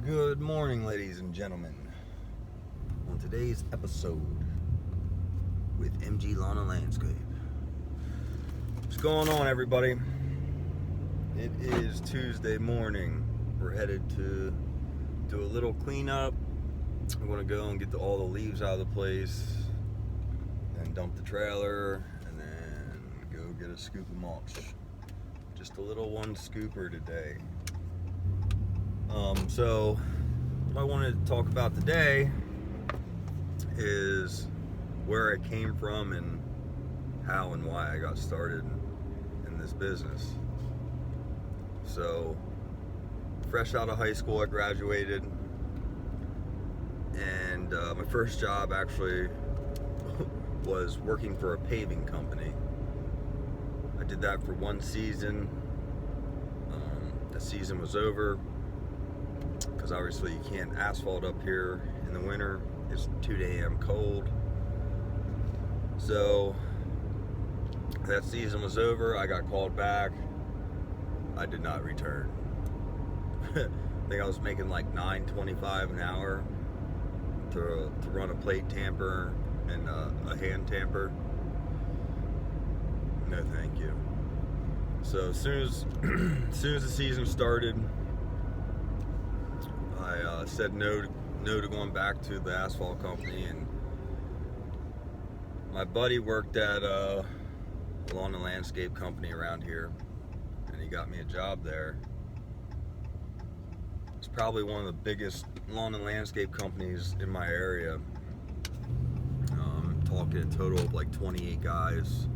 Good morning, ladies and gentlemen. On today's episode with MG Lawn and Landscape. What's going on, everybody? It is Tuesday morning. We're headed to do a little cleanup. I'm going to go and get all the leaves out of the place, then dump the trailer, and then go get a scoop of mulch. Just a little one scooper today. So what I wanted to talk about today is where I came from and how and why I got started in this business. So, fresh out of high school, I graduated, and my first job actually was working for a paving company. I did that for one season. The season was over, because obviously you can't asphalt up here in the winter. It's too damn cold. So that season was over. I got called back. I did not return. I think I was making like $9.25 an hour to run a plate tamper and a hand tamper. No, thank you. So as soon as the season started, I said no to going back to the asphalt company, and my buddy worked at a lawn and landscape company around here, and he got me a job there. It's probably one of the biggest lawn and landscape companies in my area. Talking a total of like 28 guys,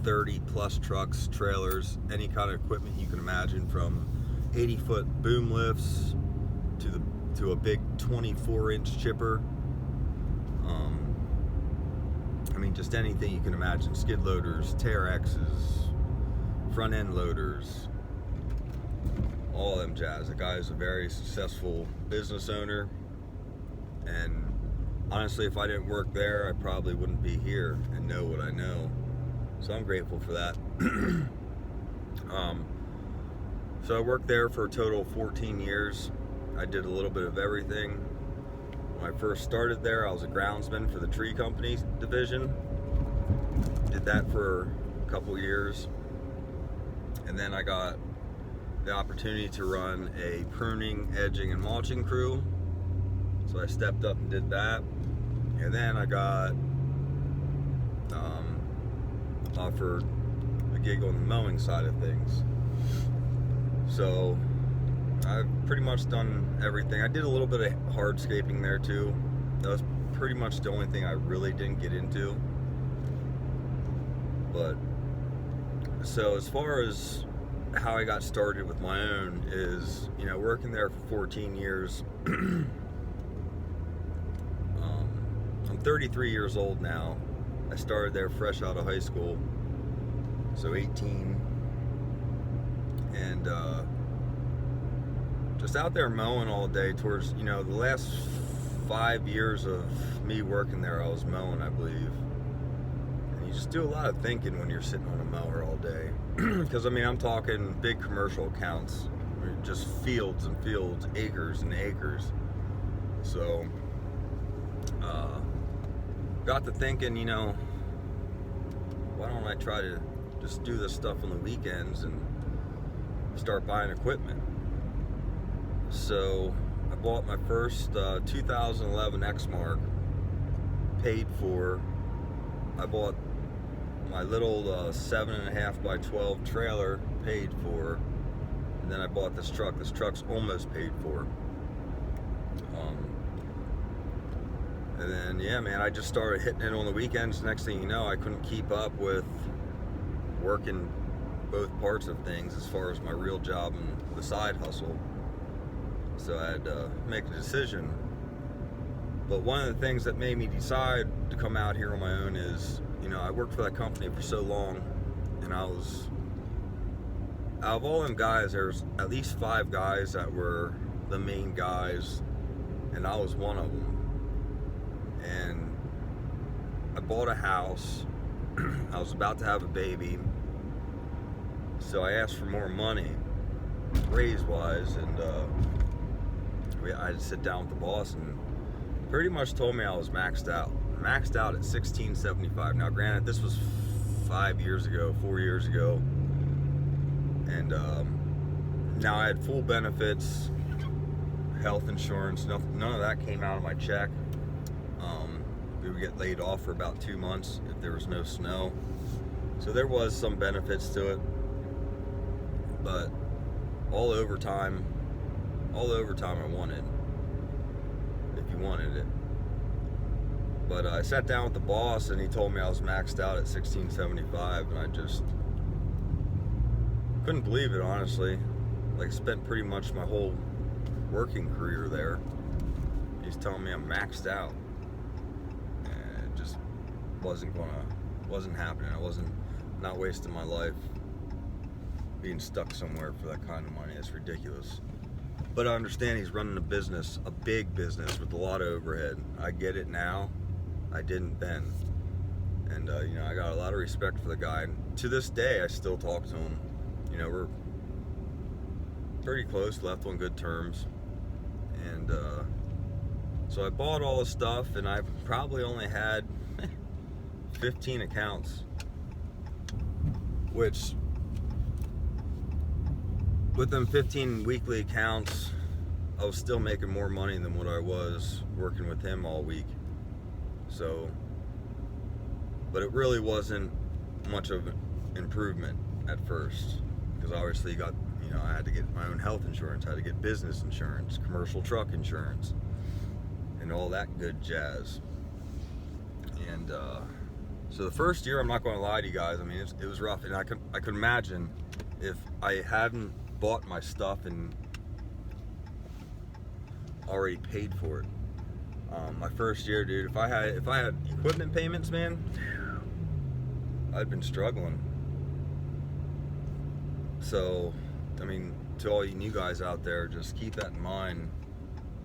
30 plus trucks, trailers, any kind of equipment you can imagine, from 80-foot boom lifts to a big 24-inch chipper. I mean, just anything you can imagine. Skid loaders, Terexes, front end loaders, all of them jazz. The guy is a very successful business owner, and honestly, if I didn't work there, I probably wouldn't be here and know what I know. So I'm grateful for that. So I worked there for a total of 14 years. I did a little bit of everything. When I first started there, I was a groundsman for the tree company division. Did that for a couple years. And then I got the opportunity to run a pruning, edging, and mulching crew. So I stepped up and did that. And then I got offered a gig on the mowing side of things. So I've pretty much done everything. I did a little bit of hardscaping there too. That was pretty much the only thing I really didn't get into. But so as far as how I got started with my own is, working there for 14 years. I'm 33 years old now. I started there fresh out of high school, so 18, and just out there mowing all day. Towards the last 5 years of me working there, I was mowing, I believe. And you just do a lot of thinking when you're sitting on a mower all day, because I'm talking big commercial accounts, just fields and fields, acres and acres. So got to thinking, why don't I try to just do this stuff on the weekends and start buying equipment? So I bought my first 2011 Exmark, paid for. I bought my little 7.5 by 12 trailer, paid for. And then I bought this truck. This truck's almost paid for. And then, yeah, man, I just started hitting it on the weekends. Next thing you know, I couldn't keep up with working both parts of things as far as my real job and the side hustle. So I had to make a decision. But one of the things that made me decide to come out here on my own is, I worked for that company for so long, and I was, out of all them guys, there's at least 5 guys that were the main guys, and I was one of them. And I bought a house. I was about to have a baby, so I asked for more money, raise-wise, and we I had to sit down with the boss, and pretty much told me I was maxed out at 1675. Now granted, this was 4 years ago, and now I had full benefits, health insurance. None of that came out of my check. We would get laid off for about 2 months if there was no snow, so there was some benefits to it, but all overtime I wanted, if you wanted it. But I sat down with the boss, and he told me I was maxed out at 1675, and I just couldn't believe it, honestly. Like, spent pretty much my whole working career there. He's telling me I'm maxed out, and it just wasn't happening. I wasn't not wasting my life being stuck somewhere for that kind of money. It's ridiculous. But I understand he's running a business, a big business with a lot of overhead. I get it now. I didn't then. And I got a lot of respect for the guy. And to this day, I still talk to him. We're pretty close, left on good terms. And so I bought all the stuff, and I've probably only had 15 accounts, which with them 15 weekly accounts, I was still making more money than what I was working with him all week. So, but it really wasn't much of an improvement at first, because obviously I had to get my own health insurance, I had to get business insurance, commercial truck insurance, and all that good jazz. And so the first year, I'm not going to lie to you guys, I mean, it was rough, and I could imagine if I hadn't bought my stuff and already paid for it. My first year, dude, if I had equipment payments, man, I'd been struggling. So, I mean, to all you new guys out there, just keep that in mind.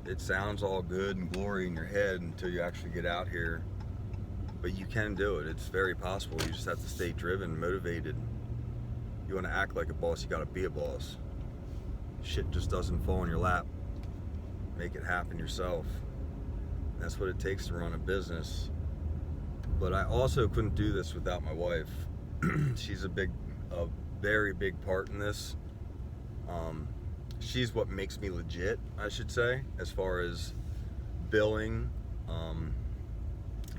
It sounds all good and glory in your head until you actually get out here, but you can do it. It's very possible. You just have to stay driven, motivated. You want to act like a boss, you got to be a boss. Shit just doesn't fall in your lap. Make it happen yourself. That's what it takes to run a business. But I also couldn't do this without my wife. She's a very big part in this. She's what makes me legit, I should say, as far as billing,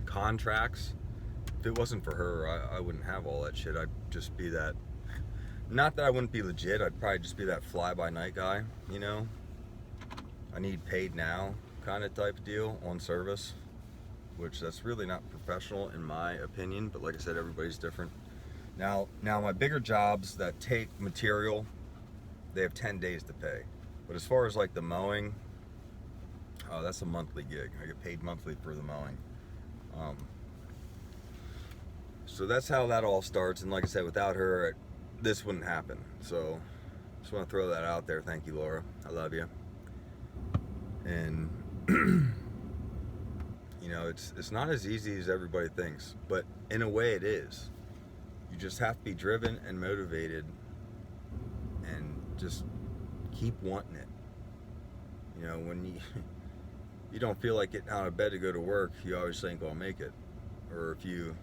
contracts. If it wasn't for her, I wouldn't have all that shit. I'd just be that, not that I wouldn't be legit, I'd probably just be that fly-by-night guy, I need paid now kind of type deal on service, which that's really not professional in my opinion, but like I said, everybody's different. Now my bigger jobs that take material, they have 10 days to pay. But as far as like the mowing, that's a monthly gig. I get paid monthly for the mowing. So that's how that all starts. And like I said, without her, this wouldn't happen. So just want to throw that out there. Thank you, Laura. I love you. And it's not as easy as everybody thinks, but in a way it is. You just have to be driven and motivated and just keep wanting it. When you don't feel like getting out of bed to go to work, you obviously ain't gonna make it. Or if you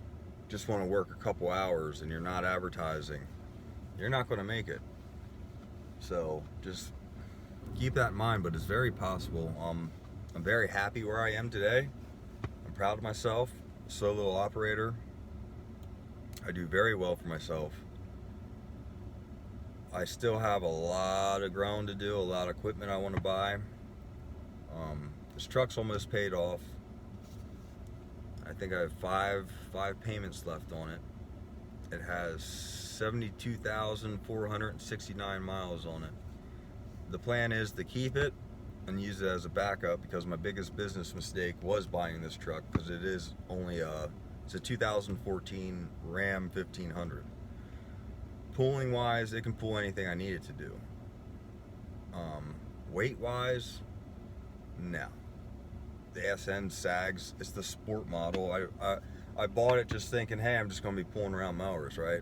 just want to work a couple hours and you're not advertising, you're not gonna make it. So just keep that in mind, but it's very possible. I'm very happy where I am today. I'm proud of myself. Solo operator. I do very well for myself. I still have a lot of growing to do, a lot of equipment I want to buy. This truck's almost paid off. I think I have five payments left on it. It has 72,469 miles on it. The plan is to keep it and use it as a backup, because my biggest business mistake was buying this truck, because it is only it's a 2014 Ram 1500. Pulling wise, it can pull anything I need it to do. Weight wise, no. The SN sags. It's the sport model. I bought it just thinking, hey, I'm just gonna be pulling around mowers, right?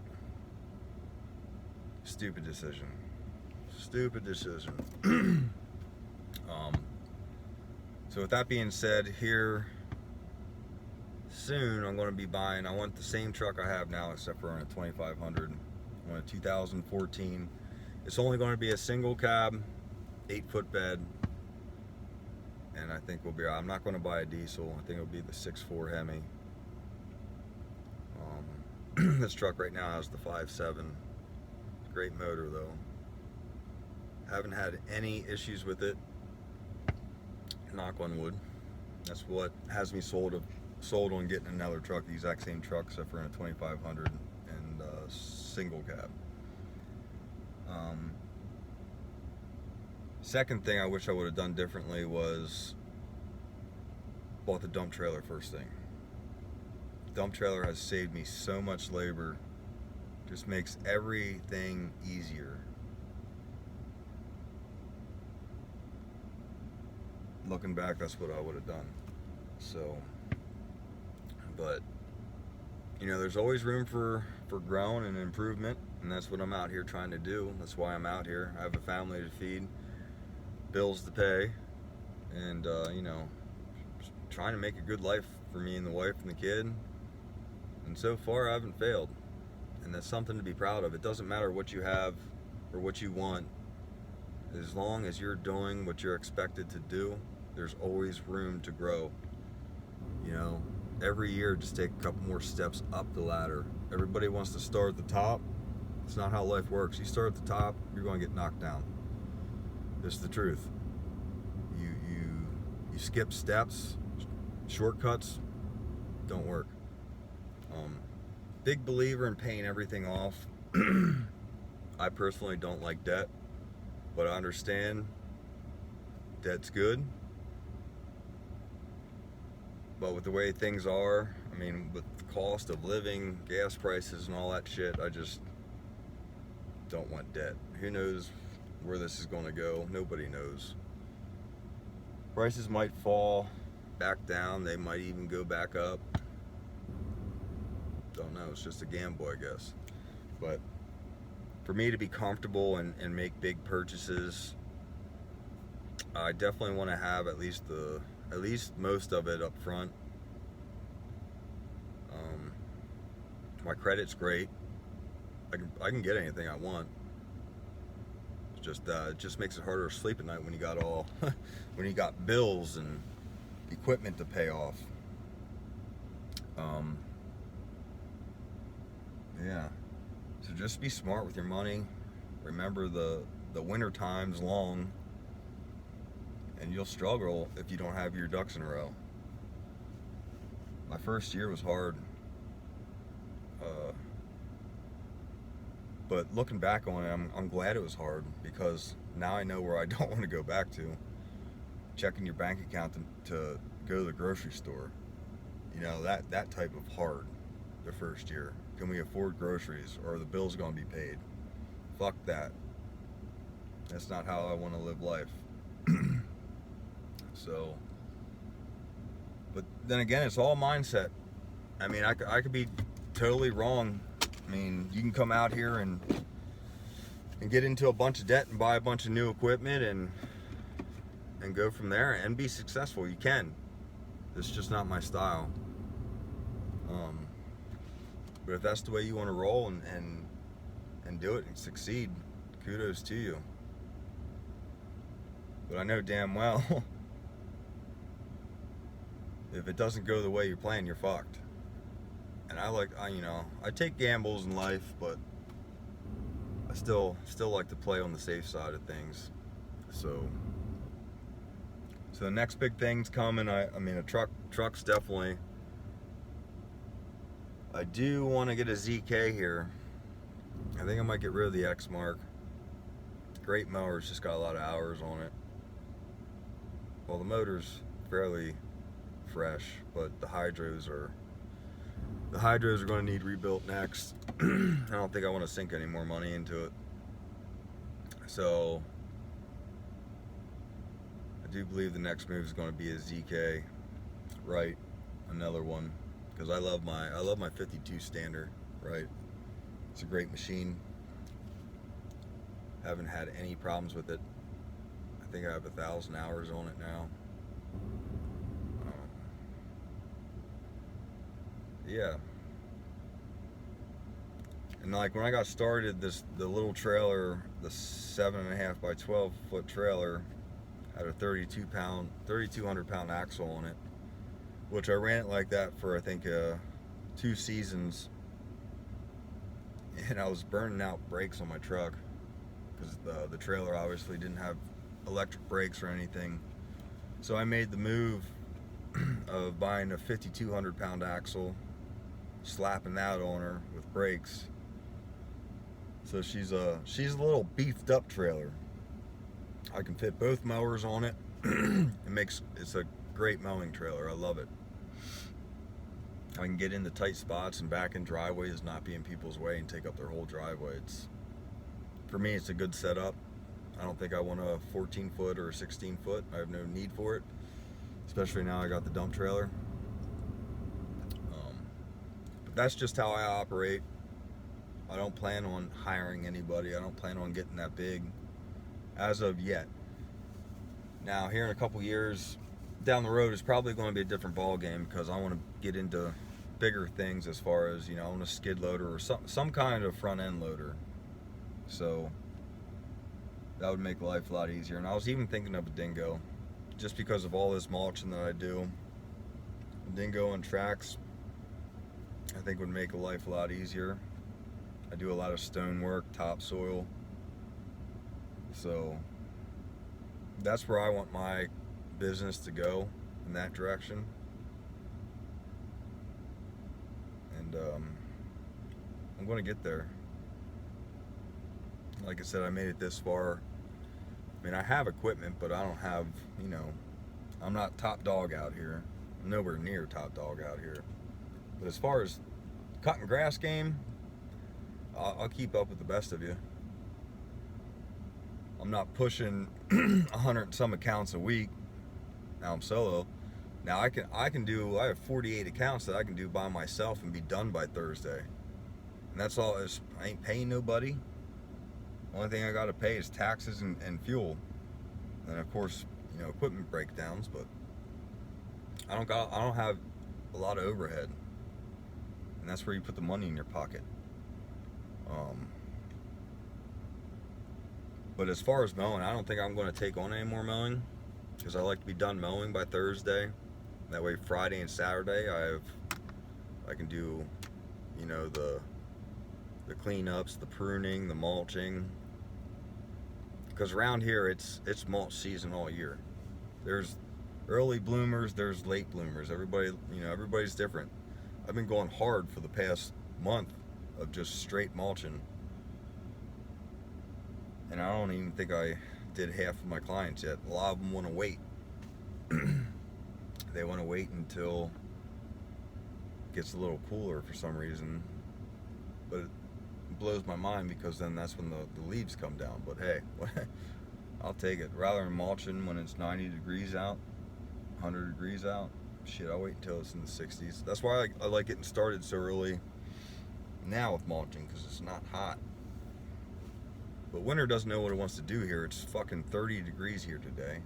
Stupid decision. So with that being said, here soon I'm going to be buying, I want the same truck I have now except for on a 2500. I want a 2014. It's only going to be a single cab, 8-foot bed, and I think we'll be, I'm not going to buy a diesel. I think it'll be the 6.4 Hemi. This truck right now has the 5.7. Great motor though. Haven't had any issues with it. Knock on wood. That's what has me sold on getting another truck, the exact same truck except for in a 2500 and single cab. Second thing I wish I would have done differently was bought the dump trailer first thing. Dump trailer has saved me so much labor. Just makes everything easier. Looking back, that's what I would have done. So, but you know, there's always room for growing and improvement, and that's what I'm out here trying to do. That's why I'm out here. I have a family to feed, bills to pay, and you know, trying to make a good life for me and the wife and the kid. And so far, I haven't failed, and that's something to be proud of. It doesn't matter what you have or what you want, as long as you're doing what you're expected to do. There's always room to grow. You know, every year just take a couple more steps up the ladder. Everybody wants to start at the top. It's not how life works. You start at the top, you're going to get knocked down. This is the truth. You skip steps, shortcuts don't work. Big believer in paying everything off. I personally don't like debt, but I understand debt's good. But with the way things are, I mean, with the cost of living, gas prices and all that shit, I just don't want debt. Who knows where this is going to go? Nobody knows. Prices might fall back down. They might even go back up. Don't know. It's just a gamble, I guess. But for me to be comfortable and make big purchases, I definitely want to have at least most of it up front. My credit's great. I can get anything I want. It's just it just makes it harder to sleep at night when you got when you got bills and equipment to pay off. Yeah. So just be smart with your money. Remember the winter time's long, and you'll struggle if you don't have your ducks in a row. My first year was hard. But looking back on it, I'm glad it was hard, because now I know where I don't want to go back to. Checking your bank account to go to the grocery store. You know, that type of hard the first year. Can we afford groceries, or are the bills going to be paid? Fuck that. That's not how I want to live life. So, but then again, it's all mindset. I mean, I could be totally wrong. I mean, you can come out here and get into a bunch of debt and buy a bunch of new equipment and go from there and be successful. You can. It's just not my style. But if that's the way you want to roll and do it and succeed, kudos to you. But I know damn well, if it doesn't go the way you plan, you're fucked. And I take gambles in life, but I still like to play on the safe side of things. So the next big thing's coming. I mean, a truck's definitely. I do want to get a ZK here. I think I might get rid of the X-Mark. Great mower, it's just got a lot of hours on it. Well, the motor's fairly fresh, but the hydros are going to need rebuilt next. I don't think I want to sink any more money into it. So I do believe the next move is going to be a ZK, right? Another one, because I love my 52 Standard, right? It's a great machine. Haven't had any problems with it. I think I have 1,000 hours on it now. yeah. And like when I got started, the little trailer, the 7.5 by 12 foot trailer, had a 3,200 pound axle on it, which I ran it like that for I think 2 seasons, and I was burning out brakes on my truck because the trailer obviously didn't have electric brakes or anything. So I made the move of buying a 5,200 pound axle, slapping that on her with brakes. So she's a little beefed up trailer. I can fit both mowers on it. It's a great mowing trailer. I love it. I can get into tight spots and back in driveways, not be in people's way and take up their whole driveway. For me, it's a good setup. I don't think I want a 14 foot or a 16 foot. I have no need for it, especially now I got the dump trailer. But that's just how I operate. I don't plan on hiring anybody. I don't plan on getting that big as of yet. Now, here in a couple years down the road is probably going to be a different ball game because I want to get into bigger things as far as, I want a skid loader or some kind of front end loader. So that would make life a lot easier. And I was even thinking of a dingo, just because of all this mulching that I do. A dingo and tracks, I think, would make life a lot easier. I do a lot of stonework, topsoil. So that's where I want my business to go, in that direction. And I'm going to get there. Like I said, I made it this far. I mean, I have equipment, but I don't have, I'm not top dog out here. I'm nowhere near top dog out here. But as far as cutting grass game, I'll keep up with the best of you. I'm not pushing 100 and some accounts a week. Now I'm solo. Now I have 48 accounts that I can do by myself and be done by Thursday. And that's all. I ain't paying nobody. Only thing I got to pay is taxes and fuel. And of course, equipment breakdowns, but I don't have a lot of overhead. And that's where you put the money in your pocket. But as far as mowing, I don't think I'm going to take on any more mowing because I like to be done mowing by Thursday. That way, Friday and Saturday, I can do, the cleanups, the pruning, the mulching. Because around here, it's mulch season all year. There's early bloomers, there's late bloomers. Everybody's different. I've been going hard for the past month of just straight mulching. And I don't even think I did half of my clients yet. A lot of them want to wait. They want to wait until it gets a little cooler for some reason. But it blows my mind because then that's when the leaves come down. But hey, I'll take it. Rather than mulching when it's 90 degrees out, 100 degrees out, shit, I'll wait until it's in the 60s. That's why I like getting started so early now with mulching, because it's not hot. But winter doesn't know what it wants to do here. It's fucking 30 degrees here today.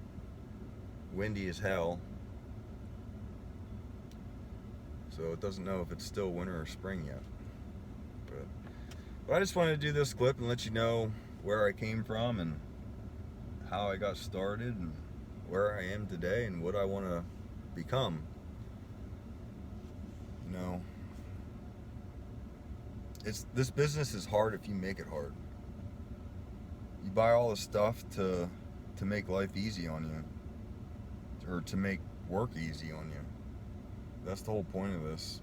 Windy as hell. So it doesn't know if it's still winter or spring yet. But I just wanted to do this clip and let you know where I came from and how I got started and where I am today and what I want to become. This business is hard if you make it hard. You buy all the stuff to make life easy on you, or to make work easy on you. That's the whole point of this,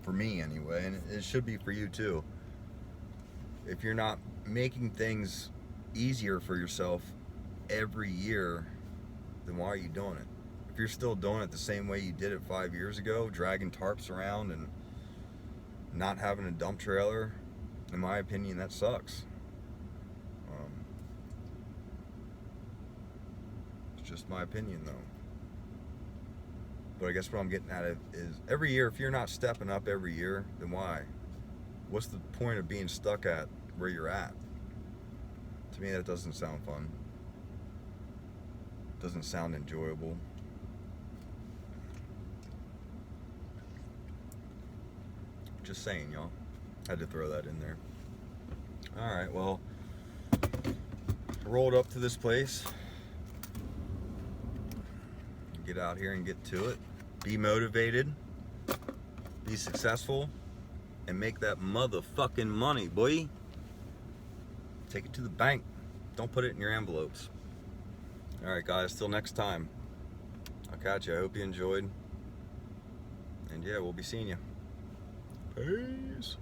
for me anyway, and it should be for you too. If you're not making things easier for yourself every year, then why are you doing it? If you're still doing it the same way you did it 5 years ago, dragging tarps around and not having a dump trailer, in my opinion, that sucks. It's just my opinion, though. But I guess what I'm getting at is every year, if you're not stepping up every year, then why? What's the point of being stuck at where you're at? To me, that doesn't sound fun. Doesn't sound enjoyable. Just saying, y'all. Had to throw that in there. All right, well, rolled up to this place. Get out here and get to it. Be motivated. Be successful. And make that motherfucking money, boy. Take it to the bank. Don't put it in your envelopes. All right, guys, till next time. I'll catch you. I hope you enjoyed. And yeah, we'll be seeing you. Peace.